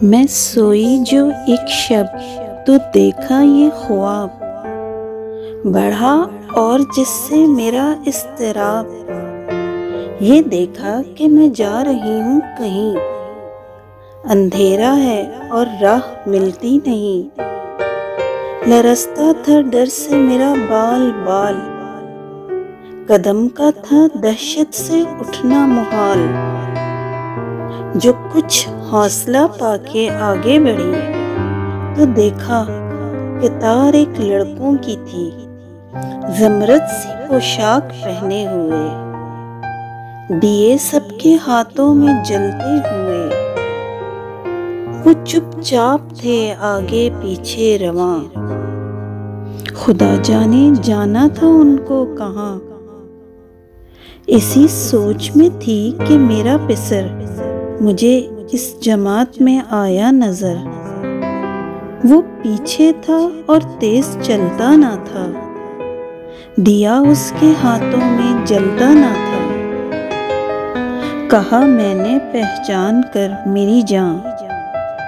मैं सोई जो एक शब तो देखा ये ख्वाब बढ़ा और जिससे मेरा इज़्तिराब। ये देखा कि मैं जा रही हूँ कहीं, अंधेरा है और राह मिलती नहीं। लरसता था डर से मेरा बाल बाल, कदम का था दहशत से उठना मुहाल। जो कुछ हौसला पाके आगे बढ़ी तो देखा कितार एक लड़कों की थी, ज़मरद सी पोशाक पहने हुए, दिए सबके हाथों में जलते हुए। वो चुपचाप थे आगे पीछे रवां, खुदा जाने जाना था उनको कहाँ। इसी सोच में थी कि मेरा पिसर मुझे इस जमात में आया नजर। वो पीछे था और तेज चलता ना था, दिया उसके हाथों में जलता ना था। कहा मैंने पहचान कर मेरी जान,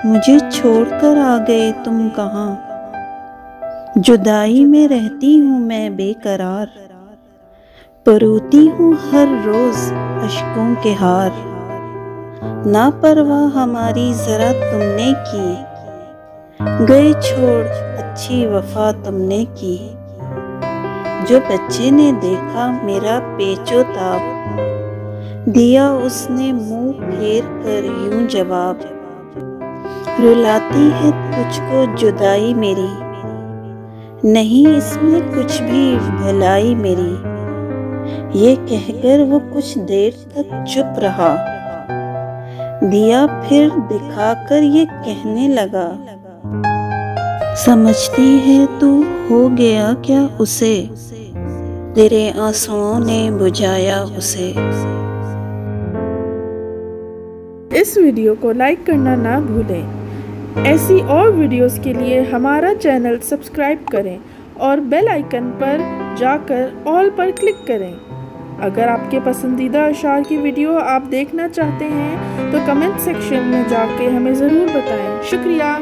मुझे छोड़कर आ गए तुम कहाँ। जुदाई में रहती हूँ मैं बेकरार, परोती हूँ हर रोज अश्कों के हार। ना परवाह हमारी जरा तुमने की, गए छोड़ अच्छी वफा तुमने की। जो बच्चे ने देखा मेरा पेचो ताप, दिया उसने मुंह फेर कर यूं जवाब। रुलाती है तुझको जुदाई मेरी, नहीं इसमें कुछ भी भलाई मेरी। ये कहकर वो कुछ देर तक चुप रहा, दिया फिर दिखाकर ये कहने लगा। समझती है तू हो गया क्या उसे, तेरे आंसुओं ने बुझाया उसे। इस वीडियो को लाइक करना ना भूलें। ऐसी और वीडियोस के लिए हमारा चैनल सब्सक्राइब करें और बेल आइकन पर जाकर ऑल पर क्लिक करें। अगर आपके पसंदीदा अशार की वीडियो आप देखना चाहते हैं तो कमेंट सेक्शन में जाके हमें ज़रूर बताएं। शुक्रिया।